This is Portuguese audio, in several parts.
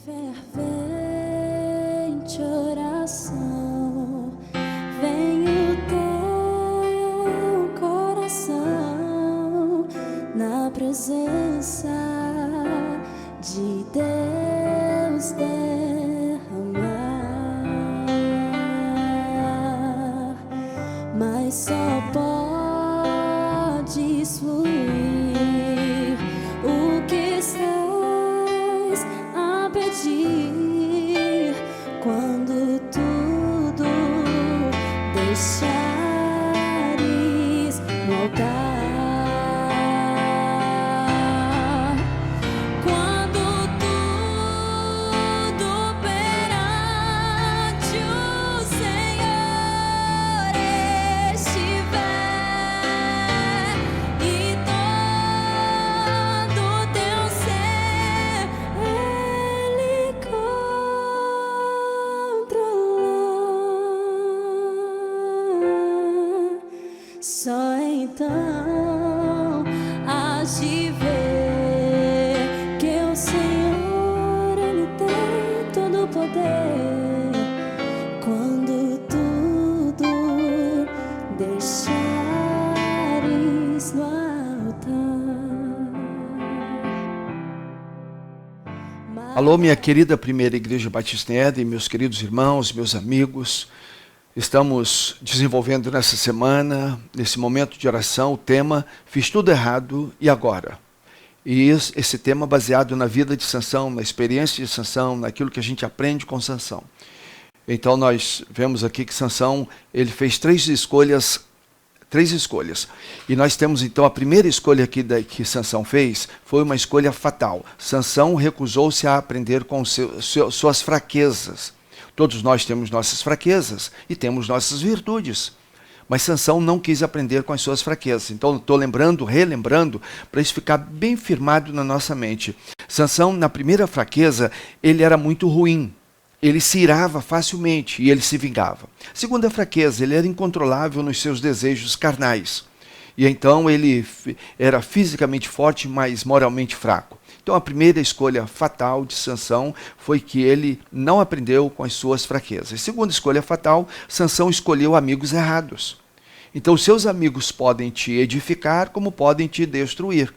Fervente oração, vem o teu coração na presença de Deus derramar, mas só podes fluir o que estás a pedir quando tudo deixares no altar. Só então hás de ver que o Senhor, Ele tem todo o poder quando tudo deixares no altar. Alô, minha querida Primeira Igreja Batista em Éden, meus queridos irmãos, meus amigos. Estamos desenvolvendo nessa semana, nesse momento de oração, o tema Fiz Tudo Errado e Agora? E esse tema baseado na vida de Sansão, na experiência de Sansão, naquilo que a gente aprende com Sansão. Então nós vemos aqui que Sansão, ele fez três escolhas. E nós temos então a primeira escolha aqui que Sansão fez, foi uma escolha fatal. Sansão recusou-se a aprender com suas fraquezas. Todos nós temos nossas fraquezas e temos nossas virtudes. Mas Sansão não quis aprender com as suas fraquezas. Então estou relembrando, para isso ficar bem firmado na nossa mente. Sansão, na primeira fraqueza, ele era muito ruim. Ele se irava facilmente e ele se vingava. Segunda fraqueza, ele era incontrolável nos seus desejos carnais. E então ele era fisicamente forte, mas moralmente fraco. Então a primeira escolha fatal de Sansão foi que ele não aprendeu com as suas fraquezas. Segunda escolha fatal, Sansão escolheu amigos errados. Então seus amigos podem te edificar como podem te destruir.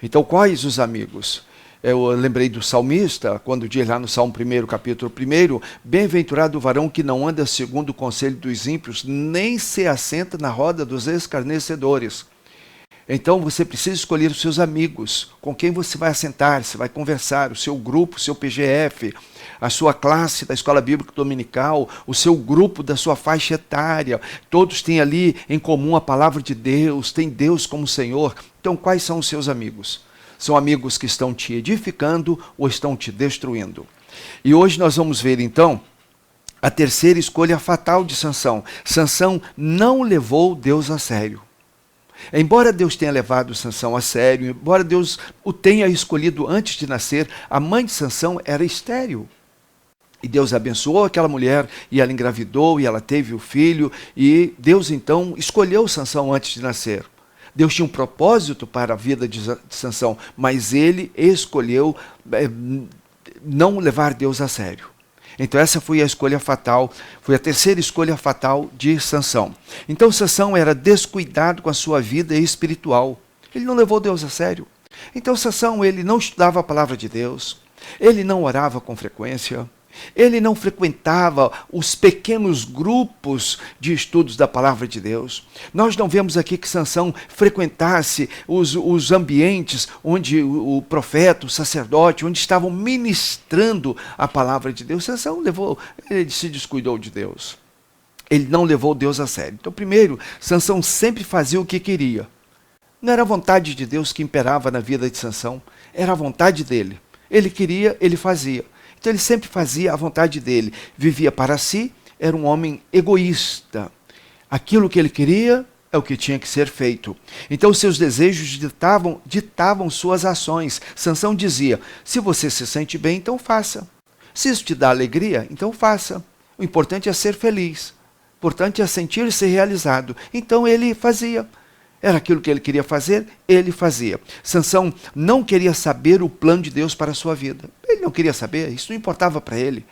Então quais os amigos? Eu lembrei do salmista, quando diz lá no Salmo 1, capítulo 1, bem-aventurado o varão que não anda segundo o conselho dos ímpios, nem se assenta na roda dos escarnecedores. Então você precisa escolher os seus amigos, com quem você vai assentar, você vai conversar, o seu grupo, o seu PGF, a sua classe da Escola Bíblica Dominical, o seu grupo da sua faixa etária. Todos têm ali em comum a palavra de Deus, tem Deus como Senhor. Então quais são os seus amigos? São amigos que estão te edificando ou estão te destruindo? E hoje nós vamos ver então a terceira escolha fatal de Sansão. Sansão não levou Deus a sério. Embora Deus tenha levado Sansão a sério, embora Deus o tenha escolhido antes de nascer, a mãe de Sansão era estéril. E Deus abençoou aquela mulher, e ela engravidou, e ela teve o filho, e Deus então escolheu Sansão antes de nascer. Deus tinha um propósito para a vida de Sansão, mas ele escolheu não levar Deus a sério. Então essa foi a escolha fatal, foi a terceira escolha fatal de Sansão. Então Sansão era descuidado com a sua vida espiritual. Ele não levou Deus a sério. Então Sansão, ele não estudava a palavra de Deus, ele não orava com frequência, ele não frequentava os pequenos grupos de estudos da palavra de Deus. Nós não vemos aqui que Sansão frequentasse os ambientes onde o profeta, o sacerdote, onde estavam ministrando a palavra de Deus. Sansão ele se descuidou de Deus. Ele não levou Deus a sério. Então, primeiro, Sansão sempre fazia o que queria. Não era a vontade de Deus que imperava na vida de Sansão, era a vontade dele. Ele queria, ele fazia. Então ele sempre fazia a vontade dele, vivia para si, era um homem egoísta. Aquilo que ele queria é o que tinha que ser feito. Então seus desejos ditavam suas ações. Sansão dizia, se você se sente bem, então faça. Se isso te dá alegria, então faça. O importante é ser feliz. O importante é sentir-se realizado. Então ele fazia. Era aquilo que ele queria fazer, ele fazia. Sansão não queria saber o plano de Deus para a sua vida. Ele não queria saber, isso não importava para ele.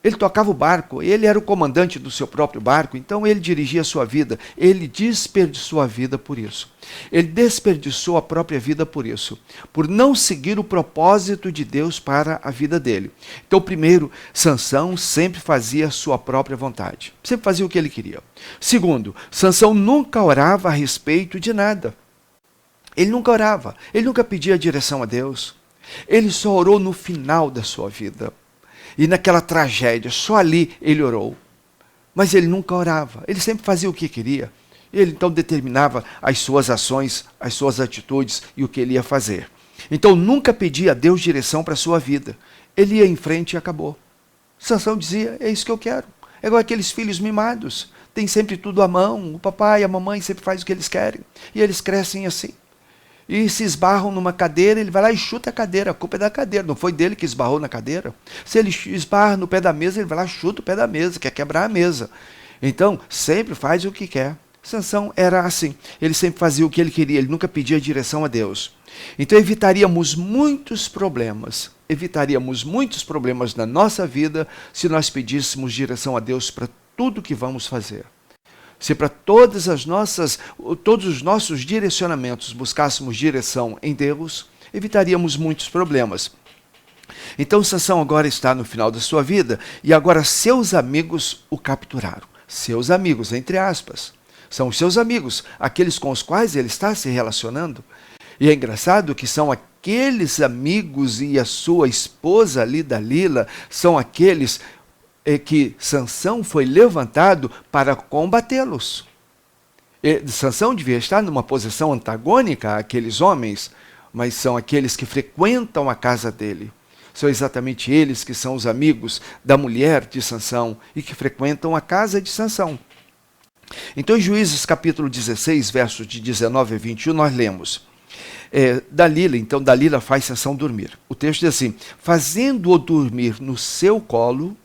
Ele tocava o barco, ele era o comandante do seu próprio barco, então ele dirigia a sua vida. Ele desperdiçou a vida por isso. Ele desperdiçou a própria vida por isso, por não seguir o propósito de Deus para a vida dele. Então, primeiro, Sansão sempre fazia a sua própria vontade, sempre fazia o que ele queria. Segundo, Sansão nunca orava a respeito de nada. Ele nunca orava, ele nunca pedia direção a Deus. Ele só orou no final da sua vida. E naquela tragédia, só ali ele orou. Mas ele nunca orava, ele sempre fazia o que queria. Ele então determinava as suas ações, as suas atitudes e o que ele ia fazer. Então nunca pedia a Deus direção para a sua vida. Ele ia em frente e acabou. Sansão dizia, é isso que eu quero. É igual aqueles filhos mimados, tem sempre tudo à mão, o papai e a mamãe sempre fazem o que eles querem. E eles crescem assim. E se esbarram numa cadeira, ele vai lá e chuta a cadeira. A culpa é da cadeira, não foi dele que esbarrou na cadeira. Se ele esbarra no pé da mesa, ele vai lá e chuta o pé da mesa, quer quebrar a mesa. Então, sempre faz o que quer. Sansão era assim, ele sempre fazia o que ele queria, ele nunca pedia direção a Deus. Então evitaríamos muitos problemas na nossa vida se nós pedíssemos direção a Deus para tudo que vamos fazer. Se para todos os nossos direcionamentos buscássemos direção em Deus, evitaríamos muitos problemas. Então Sansão agora está no final da sua vida e agora seus amigos o capturaram. Seus amigos, entre aspas. São os seus amigos, aqueles com os quais ele está se relacionando. E é engraçado que são aqueles amigos e a sua esposa ali, Dalila, são aqueles que Sansão foi levantado para combatê-los. Sansão devia estar numa posição antagônica àqueles homens, mas são aqueles que frequentam a casa dele. São exatamente eles que são os amigos da mulher de Sansão e que frequentam a casa de Sansão. Então, em Juízes capítulo 16, versos de 19 a 21, nós lemos. Dalila faz Sansão dormir. O texto diz assim, fazendo-o dormir no seu colo,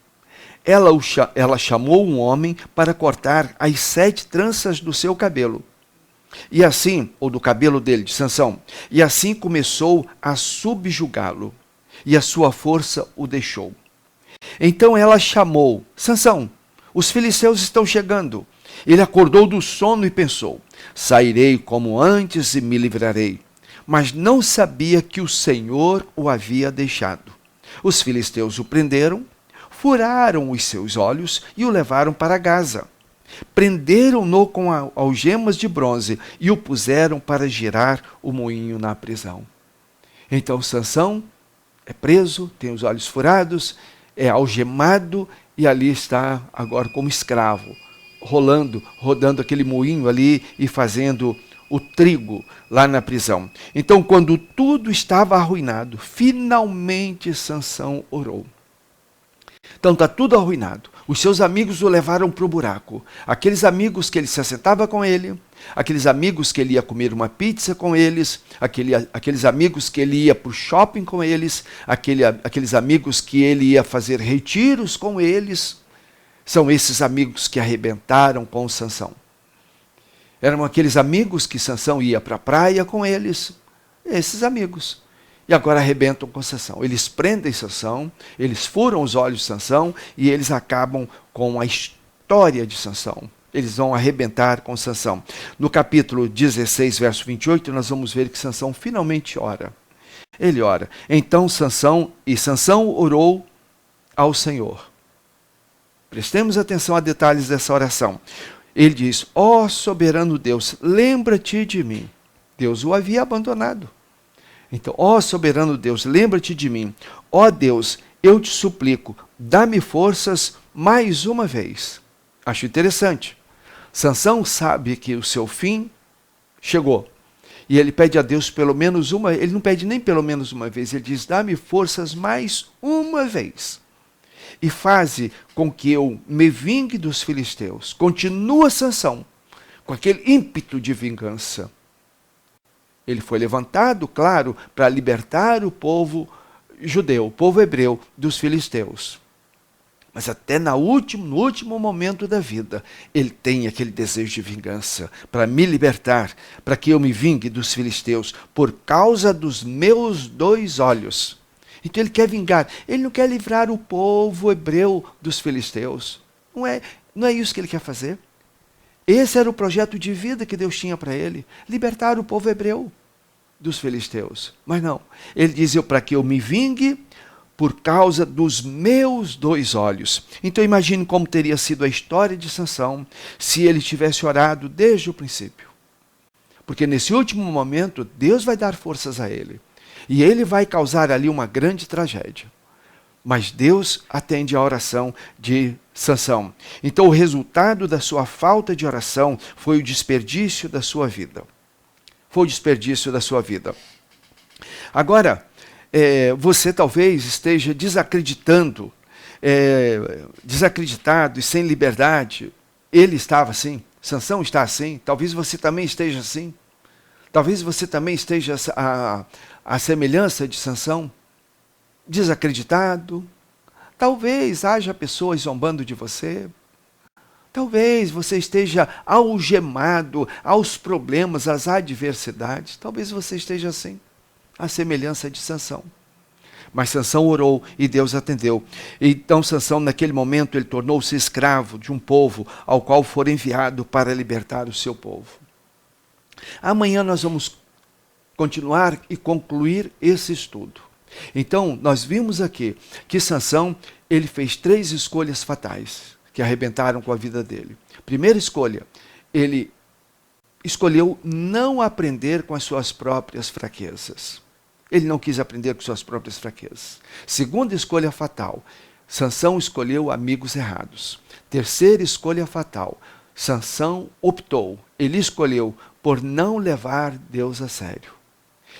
ela chamou um homem para cortar as 7 tranças do seu cabelo. E assim, ou do cabelo dele, de Sansão, e assim começou a subjugá-lo, e a sua força o deixou. Então ela chamou, Sansão, os filisteus estão chegando. Ele acordou do sono e pensou, sairei como antes e me livrarei. Mas não sabia que o Senhor o havia deixado. Os filisteus o prenderam, furaram os seus olhos e o levaram para Gaza. Prenderam-no com algemas de bronze e o puseram para girar o moinho na prisão. Então Sansão é preso, tem os olhos furados, é algemado e ali está agora como escravo, rodando aquele moinho ali e fazendo o trigo lá na prisão. Então, quando tudo estava arruinado, finalmente Sansão orou. Então está tudo arruinado. Os seus amigos o levaram para o buraco. Aqueles amigos que ele se assentava com ele, aqueles amigos que ele ia comer uma pizza com eles, aqueles amigos que ele ia para o shopping com eles, aqueles amigos que ele ia fazer retiros com eles, são esses amigos que arrebentaram com Sansão. Eram aqueles amigos que Sansão ia para a praia com eles, esses amigos. E agora arrebentam com Sansão. Eles prendem Sansão, eles furam os olhos de Sansão e eles acabam com a história de Sansão. Eles vão arrebentar com Sansão. No capítulo 16, verso 28, nós vamos ver que Sansão finalmente ora. Ele ora. Então Sansão orou ao Senhor. Prestemos atenção a detalhes dessa oração. Ele diz, ó soberano Deus, lembra-te de mim. Deus o havia abandonado. Então, ó soberano Deus, lembra-te de mim. Ó Deus, eu te suplico, dá-me forças mais uma vez. Acho interessante. Sansão sabe que o seu fim chegou. E ele pede a Deus pelo menos uma, ele não pede nem pelo menos uma vez, ele diz, dá-me forças mais uma vez. E faze com que eu me vingue dos filisteus. Continua Sansão, com aquele ímpeto de vingança. Ele foi levantado, claro, para libertar o povo judeu, o povo hebreu, dos filisteus. Mas até no último momento da vida, ele tem aquele desejo de vingança para me libertar, para que eu me vingue dos filisteus por causa dos meus 2 olhos. Então ele quer vingar, ele não quer livrar o povo hebreu dos filisteus. Não é isso que ele quer fazer. Esse era o projeto de vida que Deus tinha para ele, libertar o povo hebreu dos filisteus. Mas não, ele diz, para que eu me vingue por causa dos meus 2 olhos. Então imagine como teria sido a história de Sansão se ele tivesse orado desde o princípio. Porque nesse último momento, Deus vai dar forças a ele. E ele vai causar ali uma grande tragédia. Mas Deus atende a oração de Sansão. Então o resultado da sua falta de oração foi o desperdício da sua vida. Foi o desperdício da sua vida. Agora, você talvez esteja desacreditado e sem liberdade. Ele estava assim, Sansão está assim, talvez você também esteja assim. Talvez você também esteja à semelhança de Sansão, desacreditado. Talvez haja pessoas zombando de você. Talvez você esteja algemado aos problemas, às adversidades. Talvez você esteja assim, à semelhança de Sansão. Mas Sansão orou e Deus atendeu. Então Sansão, naquele momento, ele tornou-se escravo de um povo ao qual for enviado para libertar o seu povo. Amanhã nós vamos continuar e concluir esse estudo. Então, nós vimos aqui que Sansão, ele fez 3 escolhas fatais que arrebentaram com a vida dele. Primeira escolha, ele escolheu não aprender com as suas próprias fraquezas. Ele não quis aprender com suas próprias fraquezas. Segunda escolha fatal, Sansão escolheu amigos errados. Terceira escolha fatal, Sansão optou, ele escolheu por não levar Deus a sério.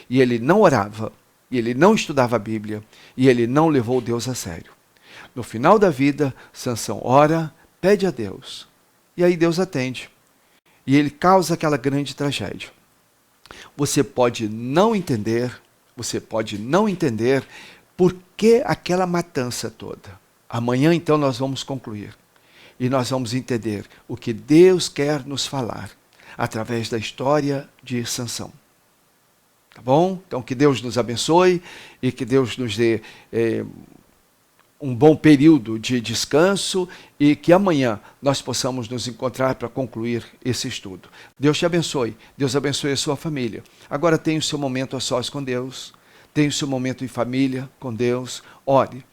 E ele não orava, e ele não estudava a Bíblia, e ele não levou Deus a sério. No final da vida, Sansão ora, pede a Deus, e aí Deus atende. E ele causa aquela grande tragédia. Você pode não entender por que aquela matança toda. Amanhã, então, nós vamos concluir. E nós vamos entender o que Deus quer nos falar através da história de Sansão. Tá bom? Então, que Deus nos abençoe e que Deus nos dê um bom período de descanso e que amanhã nós possamos nos encontrar para concluir esse estudo. Deus te abençoe. Deus abençoe a sua família. Agora tenha o seu momento a sós com Deus. Tenha o seu momento em família com Deus. Ore.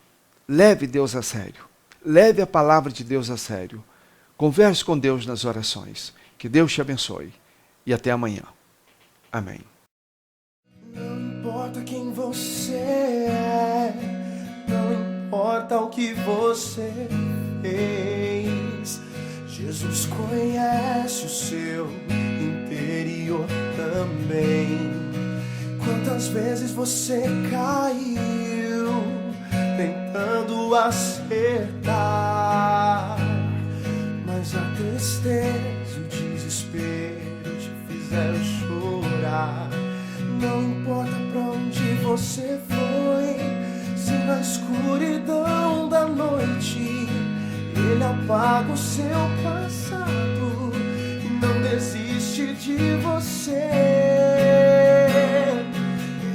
Leve Deus a sério. Leve a palavra de Deus a sério. Converse com Deus nas orações. Que Deus te abençoe. E até amanhã. Amém. Não importa quem você é, não importa o que você fez, Jesus conhece o seu interior também. Quantas vezes você caiu tentando acertar, mas a tristeza e o desespero te fizeram chorar. Não importa pra onde você foi, se na escuridão da noite Ele apaga o seu passado e não desiste de você.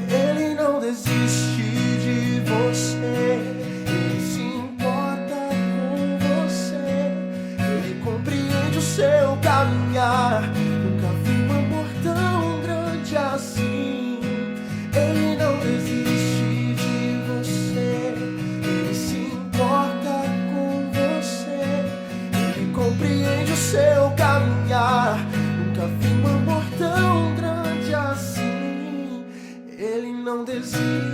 Ele não desiste de você. Ele se importa com você. Ele compreende o seu caminhar. Nunca vi um amor tão grande assim. Ele não desiste de você. Ele se importa com você. Ele compreende o seu caminhar. Nunca vi um amor tão grande assim. Ele não desiste.